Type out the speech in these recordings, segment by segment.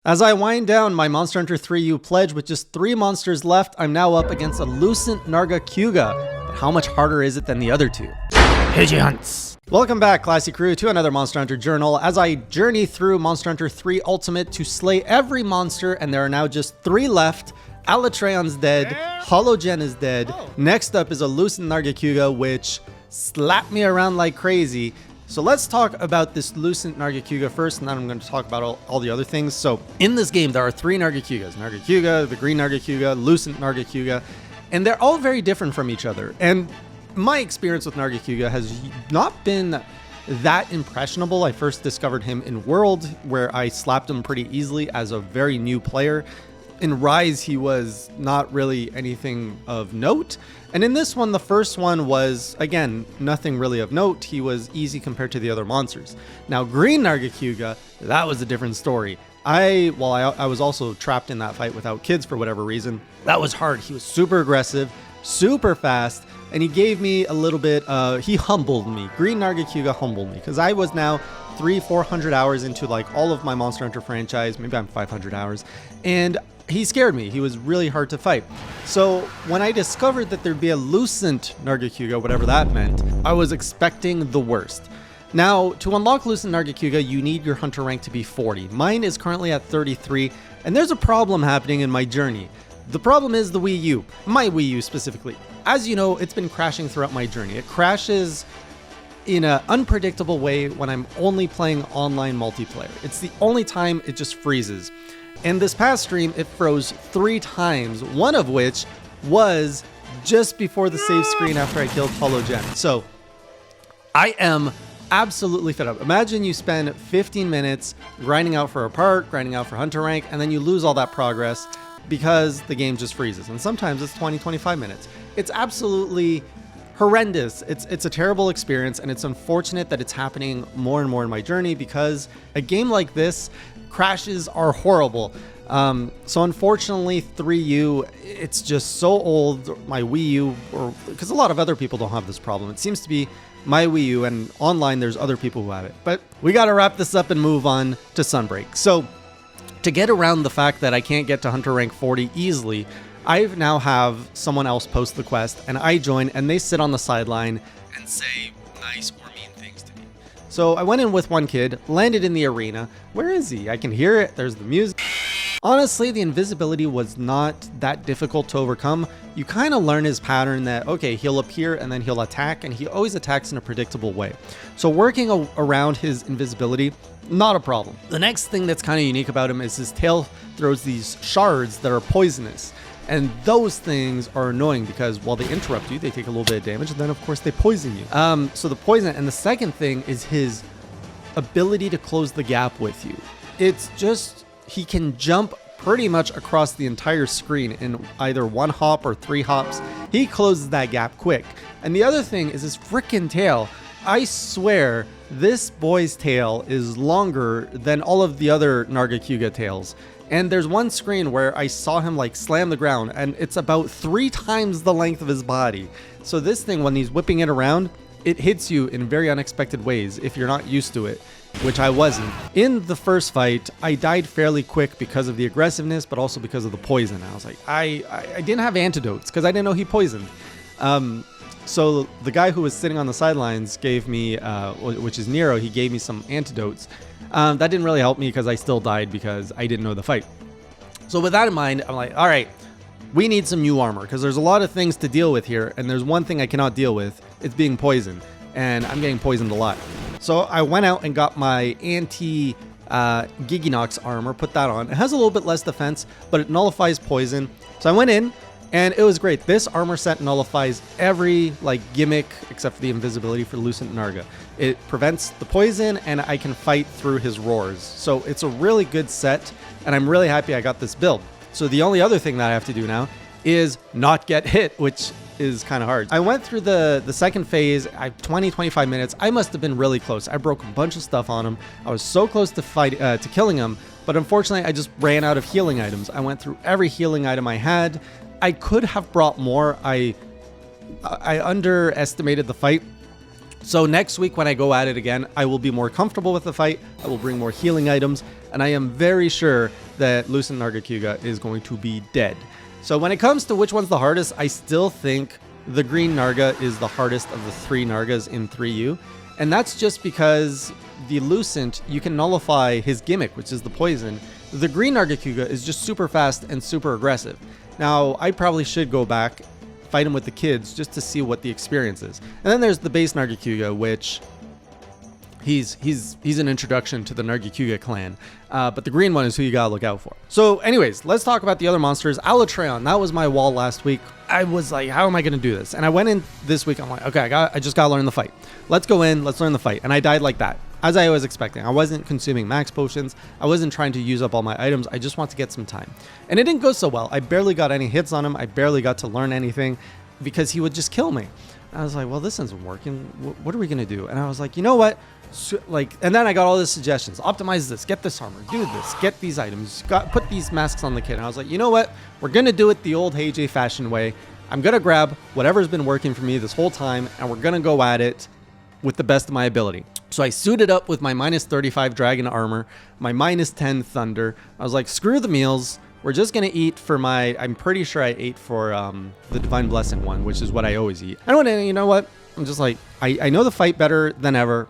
As I wind down my Monster Hunter 3U pledge with just 3 monsters left, I'm now up against a Lucent Nargacuga. But how much harder is it than the other two? Pidgey hunts! Welcome back, classy crew, to another Monster Hunter Journal as I journey through Monster Hunter 3 Ultimate to slay every monster, and there are now just 3 left. Alatreon's dead, Hologen is dead. Next up is a Lucent Nargacuga, which slapped me around like crazy. So let's talk about this Lucent Nargacuga first, and then I'm going to talk about all the other things. So in this game, there are 3 Nargacugas. Nargacuga, the Green Nargacuga, Lucent Nargacuga, and they're all very different from each other. And my experience with Nargacuga has not been that impressionable. I first discovered him in World, where I slapped him pretty easily as a very new player. In Rise, he was not really anything of note. And in this one, the first one was, again, nothing really of note. He was easy compared to the other monsters. Now, Green Nargacuga, that was a different story. I was also trapped in that fight without kids for whatever reason. That was hard. He was super aggressive, super fast, and he gave me a little bit, he humbled me. Green Nargacuga humbled me, because I was now 300-400 hours into like all of my Monster Hunter franchise. Maybe I'm 500 hours. And he scared me. He was really hard to fight. So when I discovered that there'd be a Lucent Nargacuga, whatever that meant, I was expecting the worst. Now, to unlock Lucent Nargacuga, you need your hunter rank to be 40. Mine is currently at 33, and there's a problem happening in my journey. The problem is the Wii U, my Wii U specifically. As you know, it's been crashing throughout my journey. It crashes in an unpredictable way when I'm only playing online multiplayer. It's the only time it just freezes. And this past stream, it froze 3 times, one of which was just before the save screen after I killed Hologen. So I am absolutely fed up. Imagine you spend 15 minutes grinding out for a part, grinding out for hunter rank, and then you lose all that progress because the game just freezes. And sometimes it's 20-25 minutes. It's absolutely horrendous. It's a terrible experience, and it's unfortunate that it's happening more and more in my journey because a game like this, crashes are horrible. So unfortunately, 3U, it's just so old. My Wii U, because a lot of other people don't have this problem. It seems to be my Wii U, and online there's other people who have it. But we got to wrap this up and move on to Sunbreak. So to get around the fact that I can't get to hunter rank 40 easily, I now have someone else post the quest, and I join, and they sit on the sideline and say nice or mean things to me. So I went in with one kid, landed in the arena. Where is he? I can hear it. There's the music. Honestly, the invisibility was not that difficult to overcome. You kind of learn his pattern that, okay, he'll appear and then he'll attack, and he always attacks in a predictable way. So working around his invisibility, not a problem. The next thing that's kind of unique about him is his tail throws these shards that are poisonous. And those things are annoying because while they interrupt you, they take a little bit of damage, and then of course they poison you. So the poison, and the second thing is his ability to close the gap with you. It's just, he can jump pretty much across the entire screen in either 1 hop or 3 hops. He closes that gap quick. And the other thing is his freaking tail. I swear this boy's tail is longer than all of the other Nargacuga tails. And there's one screen where I saw him like slam the ground, and it's about 3 times the length of his body. So this thing, when he's whipping it around, it hits you in very unexpected ways if you're not used to it, which I wasn't. In the first fight, I died fairly quick because of the aggressiveness, but also because of the poison. I was like, I didn't have antidotes because I didn't know he poisoned. So the guy who was sitting on the sidelines gave me, which is Nero, he gave me some antidotes. That didn't really help me because I still died because I didn't know the fight. So with that in mind, I'm like, all right, we need some new armor because there's a lot of things to deal with here, and there's one thing I cannot deal with. It's being poisoned, and I'm getting poisoned a lot. So I went out and got my anti-Giginox armor, put that on. It has a little bit less defense, but it nullifies poison. So I went in, and it was great. This armor set nullifies every gimmick except for the invisibility for Lucent Narga. It prevents the poison, and I can fight through his roars. So it's a really good set, and I'm really happy I got this build. So the only other thing that I have to do now is not get hit, which is kind of hard. I went through the second phase, 20-25 minutes. I must have been really close. I broke a bunch of stuff on him. I was so close to killing him, but unfortunately I just ran out of healing items. I went through every healing item I had. I could have brought more. I underestimated the fight. So next week when I go at it again, I will be more comfortable with the fight. I will bring more healing items, and I am very sure that Lucent Nargacuga is going to be dead. So when it comes to which one's the hardest, I still think the green Narga is the hardest of the 3 Nargas in 3U. And that's just because the Lucent, you can nullify his gimmick, which is the poison. The green Nargacuga is just super fast and super aggressive. Now, I probably should go back, fight him with the kids just to see what the experience is. And then there's the base Nargacuga, which he's an introduction to the Nargacuga clan. But the green one is who you gotta look out for. So anyways, let's talk about the other monsters. Alatreon, that was my wall last week. I was like, how am I gonna do this? And I went in this week, I'm like, okay, I just gotta learn the fight. Let's go in, let's learn the fight. And I died like that, as I was expecting. I wasn't consuming max potions. I wasn't trying to use up all my items. I just want to get some time. And it didn't go so well. I barely got any hits on him. I barely got to learn anything because he would just kill me. I was like, well, this isn't working. What are we gonna do? And I was like, you know what? So, and then I got all the suggestions. Optimize this, get this armor, do this, get these items, put these masks on the kid. And I was like, you know what? We're gonna do it the old HJ fashion way. I'm gonna grab whatever's been working for me this whole time, and we're gonna go at it with the best of my ability. So I suited up with my minus 35 dragon armor, my minus 10 thunder. I was like, screw the meals. We're just gonna eat for my, I'm pretty sure I ate for the Divine Blessing one, which is what I always eat. I don't want to, you know what? I'm just like, I know the fight better than ever.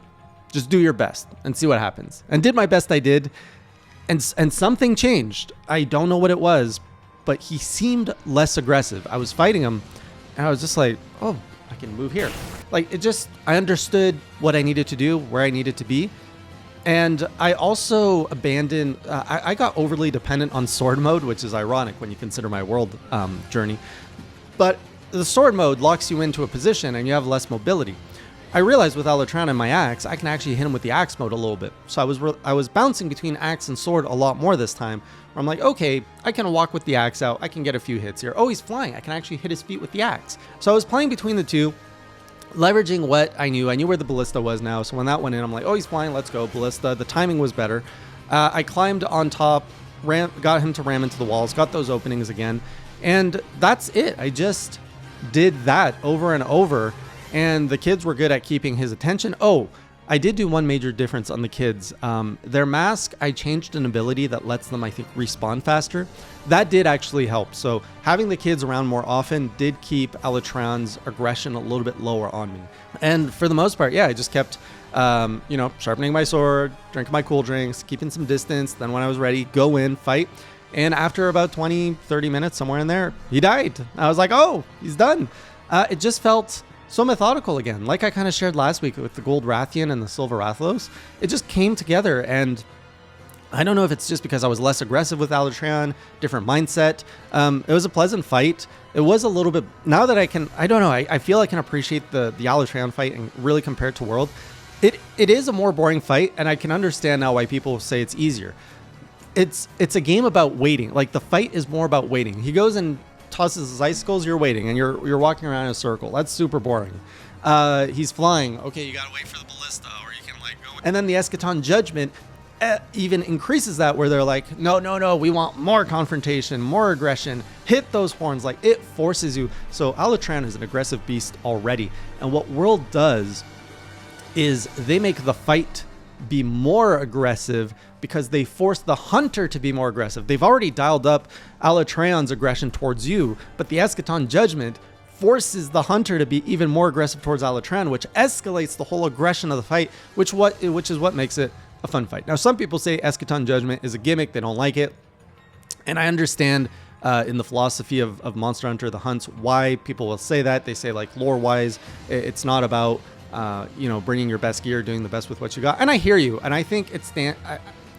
Just do your best and see what happens. And did my best I did. And something changed. I don't know what it was, but he seemed less aggressive. I was fighting him and I was just like, oh, I can move here. Like I understood what I needed to do, where I needed to be. And I also abandoned, I got overly dependent on sword mode, which is ironic when you consider my world journey. But the sword mode locks you into a position and you have less mobility. I realized with Alatreon and my axe, I can actually hit him with the axe mode a little bit. So I was bouncing between axe and sword a lot more this time. Where I'm like, okay, I can walk with the axe out. I can get a few hits here. Oh, he's flying. I can actually hit his feet with the axe. So I was playing between the two, leveraging what I knew. I knew where the ballista was now. So when that went in, I'm like, oh, he's flying. Let's go. Ballista. The timing was better. I climbed on top, got him to ram into the walls, got those openings again. And that's it. I just did that over and over. And the kids were good at keeping his attention. Oh, I did do one major difference on the kids. Their mask, I changed an ability that lets them, I think, respawn faster. That did actually help. So having the kids around more often did keep Alatreon's aggression a little bit lower on me. And for the most part, yeah, I just kept, sharpening my sword, drinking my cool drinks, keeping some distance. Then when I was ready, go in, fight. And after about 20, 30 minutes, somewhere in there, he died. I was like, oh, he's done. It just felt so methodical again. Like I kind of shared last week with the Gold Rathian and the Silver Rathlos. It just came together, and I don't know if it's just because I was less aggressive with Alatreon, different mindset. It was a pleasant fight. It was a little bit, now that I don't know, I feel I can appreciate the Alatreon fight and really compare it to World. It is a more boring fight, and I can understand now why people say it's easier. It's a game about waiting. Like the fight is more about waiting. He goes and tosses his icicles, you're waiting, and you're walking around in a circle. That's super boring. He's flying. Okay, you gotta wait for the ballista, or you can like go. And then the Eschaton Judgment even increases that, where they're like, no, we want more confrontation, more aggression. Hit those horns. Like it forces you. So Alatreon is an aggressive beast already, and what World does is they make the fight be more aggressive because they force the hunter to be more aggressive. They've already dialed up Alatreon's aggression towards you, but the Eschaton Judgment forces the hunter to be even more aggressive towards Alatreon, which escalates the whole aggression of the fight, which is what makes it a fun fight. Now, some people say Eschaton Judgment is a gimmick. They don't like it. And I understand in the philosophy of Monster Hunter, the hunts, why people will say that. They say like lore-wise, it's not about bringing your best gear, doing the best with what you got. And I hear you. And I think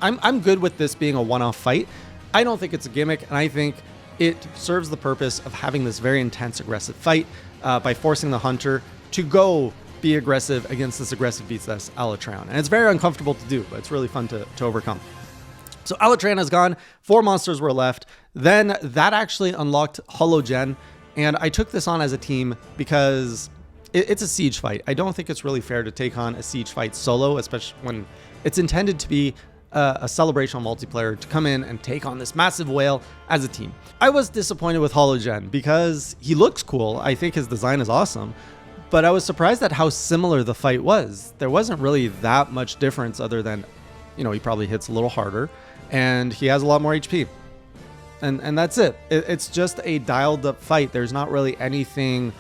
I'm good with this being a one-off fight. I don't think it's a gimmick, and I think it serves the purpose of having this very intense, aggressive fight by forcing the hunter to go be aggressive against this aggressive beast that's Alatreon. And it's very uncomfortable to do, but it's really fun to overcome. So Alatreon is gone. 4 monsters were left. Then that actually unlocked Hologen, and I took this on as a team because it's a siege fight. I don't think it's really fair to take on a siege fight solo, especially when it's intended to be a celebrational multiplayer, to come in and take on this massive whale as a team. I was disappointed with Hologen because he looks cool. I think his design is awesome, but I was surprised at how similar the fight was. There wasn't really that much difference other than, he probably hits a little harder and he has a lot more HP. And that's it. It's just a dialed up fight. There's not really anything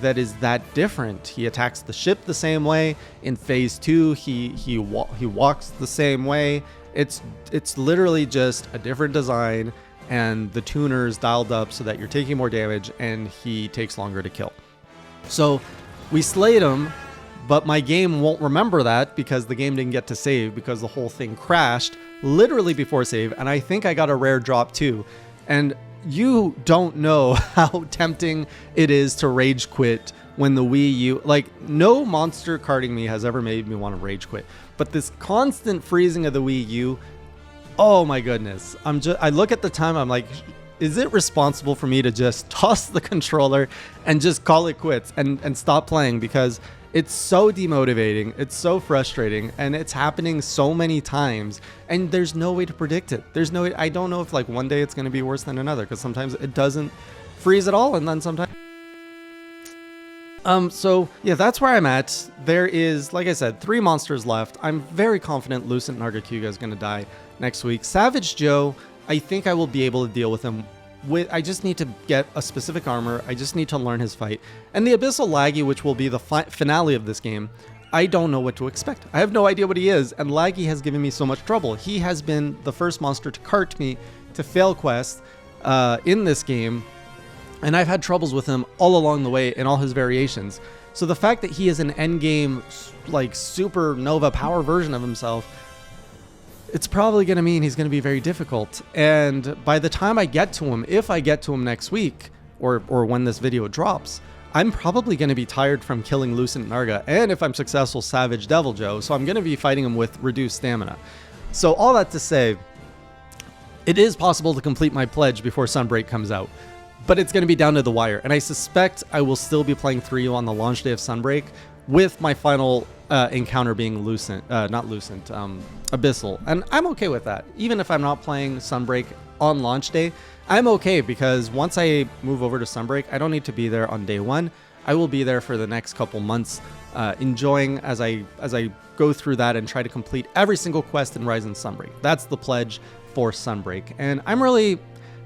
that is that different. He attacks the ship the same way. In phase 2, he walks the same way. It's literally just a different design, and the tuner's dialed up so that you're taking more damage and he takes longer to kill. So we slayed him, but my game won't remember that because the game didn't get to save because the whole thing crashed literally before save, and I think I got a rare drop too. And you don't know how tempting it is to rage quit when the Wii U, like, no monster carding me has ever made me want to rage quit, but this constant freezing of the Wii U, oh my goodness. I look at the time, I'm like, is it responsible for me to just toss the controller and just call it quits and stop playing? Because it's so demotivating, it's so frustrating, and it's happening so many times, and there's no way to predict it. I don't know if like one day it's going to be worse than another, because sometimes it doesn't freeze at all, and then sometimes... So yeah, that's where I'm at. There is, like I said, 3 monsters left. I'm very confident Lucent Nargacuga is going to die next week. Savage Joe, I think I will be able to deal with him. I just need to get a specific armor. I just need to learn his fight. And the Abyssal Laggy, which will be the finale of this game, I don't know what to expect. I have no idea what he is, and Laggy has given me so much trouble. He has been the first monster to cart me to fail quest in this game, and I've had troubles with him all along the way in all his variations. So the fact that he is an endgame, like, supernova power version of himself, it's probably going to mean he's going to be very difficult. And by the time I get to him, if I get to him next week, or when this video drops, I'm probably going to be tired from killing Lucent Narga, and if I'm successful, Savage Devil Joe, so I'm going to be fighting him with reduced stamina. So all that to say, it is possible to complete my pledge before Sunbreak comes out, but it's going to be down to the wire, and I suspect I will still be playing 3U on the launch day of Sunbreak, with my final encounter being Abyssal. And I'm okay with that. Even if I'm not playing Sunbreak on launch day, I'm okay, because once I move over to Sunbreak, I don't need to be there on day 1. I will be there for the next couple months, enjoying as I go through that and try to complete every single quest in Rise and Sunbreak. That's the pledge for Sunbreak. And I'm really,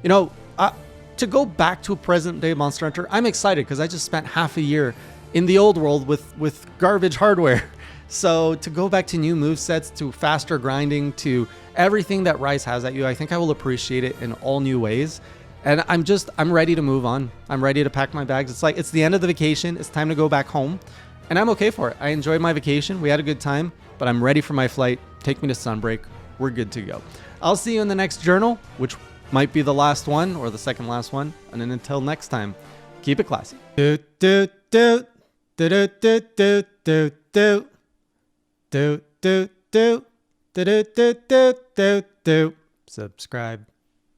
to go back to a present day Monster Hunter, I'm excited because I just spent half a year in the old world with garbage hardware. So to go back to new movesets, to faster grinding, to everything that Rise has at you, I think I will appreciate it in all new ways. And I'm ready to move on. I'm ready to pack my bags. It's like, it's the end of the vacation. It's time to go back home. And I'm okay for it. I enjoyed my vacation. We had a good time, but I'm ready for my flight. Take me to Sunbreak. We're good to go. I'll see you in the next journal, which might be the last one or the second last one. And then until next time, keep it classy. Do, do, do. Do, do, do, do, do, do. Do, do, do. Do, do, do, do, do, do. Subscribe.